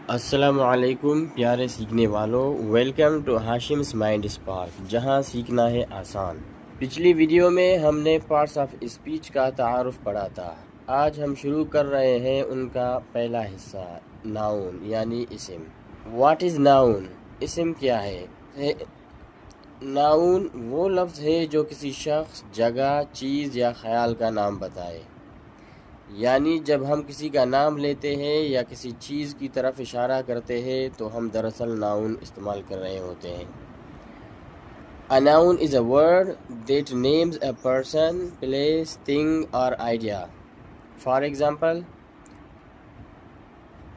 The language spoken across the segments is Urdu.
السلام علیکم پیارے سیکھنے والوں، ویلکم ٹو ہاشم's مائنڈ اسپارک، جہاں سیکھنا ہے آسان۔ پچھلی ویڈیو میں ہم نے پارٹس آف اسپیچ کا تعارف پڑھا تھا۔ آج ہم شروع کر رہے ہیں ان کا پہلا حصہ، ناؤن یعنی اسم۔ What is noun? اسم کیا ہے؟ ناؤن وہ لفظ ہے جو کسی شخص، جگہ، چیز یا خیال کا نام بتائے۔ یعنی جب ہم کسی کا نام لیتے ہیں یا کسی چیز کی طرف اشارہ کرتے ہیں تو ہم دراصل ناؤن استعمال کر رہے ہوتے ہیں۔ A noun is a word that names a person, place, thing or idea. For example,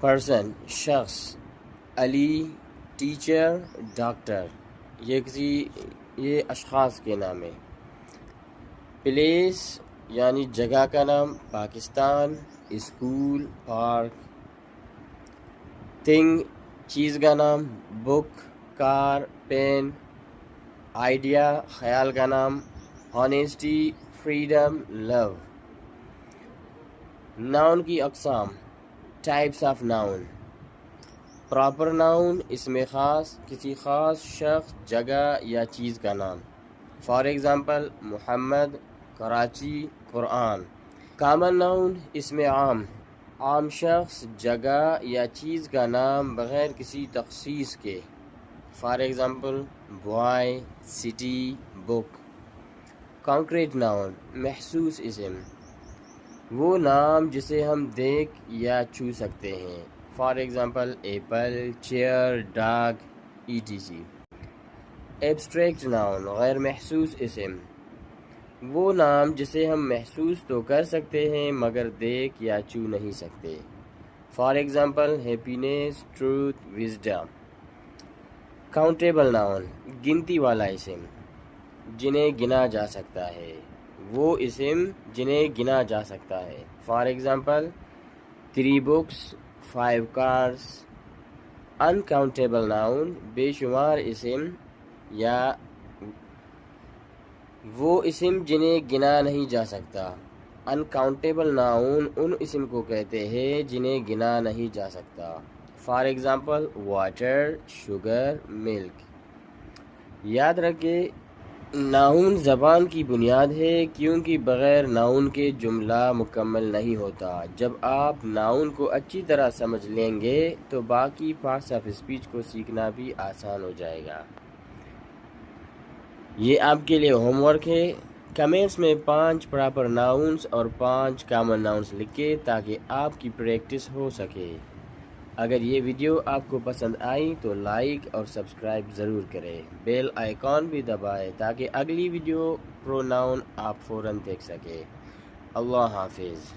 person شخص، علی ٹیچر، ڈاکٹر، یہ اشخاص کے نام ہیں۔ پلیس یعنی جگہ کا نام، پاکستان، اسکول، پارک۔ تھنگ چیز کا نام، بک، کار، پین۔ آئیڈیا خیال کا نام، آنیسٹی، فریڈم، لو۔ ناؤن کی اقسام، types of noun. Proper noun اسم خاص، کسی خاص شخص، جگہ یا چیز کا نام۔ For example Muhammad, Karachi, Quran. Common noun اسم عام، عام شخص، جگہ یا چیز کا نام بغیر کسی تخصیص کے۔ For example boy, city, book. Concrete noun محسوس اسم، وہ نام جسے ہم دیکھ یا چھو سکتے ہیں۔ For example apple, chair, dog, etc۔ Abstract noun غیر محسوس اسم، وہ نام جسے ہم محسوس تو کر سکتے ہیں مگر دیکھ یا چھو نہیں سکتے۔ For example happiness, truth, wisdom. Countable noun گنتی والا اسم، جنہیں گنا جا سکتا ہے، وہ اسم جنہیں گنا جا سکتا ہے۔ For example 3 books، 5 cars۔ Uncountable noun بے شمار اسم یا وہ اسم جنہیں گنا نہیں جا سکتا۔ انکاؤنٹیبل ناؤن ان اسم کو کہتے ہیں جنہیں گنا نہیں جا سکتا۔ فار ایگزامپل واٹر، شوگر، ملک۔ یاد رکھیں ناؤن زبان کی بنیاد ہے کیونکہ بغیر ناؤن کے جملہ مکمل نہیں ہوتا۔ جب آپ ناؤن کو اچھی طرح سمجھ لیں گے تو باقی پارٹس آف اسپیچ کو سیکھنا بھی آسان ہو جائے گا۔ یہ آپ کے لیے ہوم ورک ہے۔ کمنٹس میں 5 پراپر ناؤنس اور 5 کامن ناؤنس لکھیں تاکہ آپ کی پریکٹس ہو سکے۔ اگر یہ ویڈیو آپ کو پسند آئی تو لائک اور سبسکرائب ضرور کریں۔ بیل آئیکن بھی دبائیں تاکہ اگلی ویڈیو پروناؤن آپ فوراً دیکھ سکیں۔ اللہ حافظ۔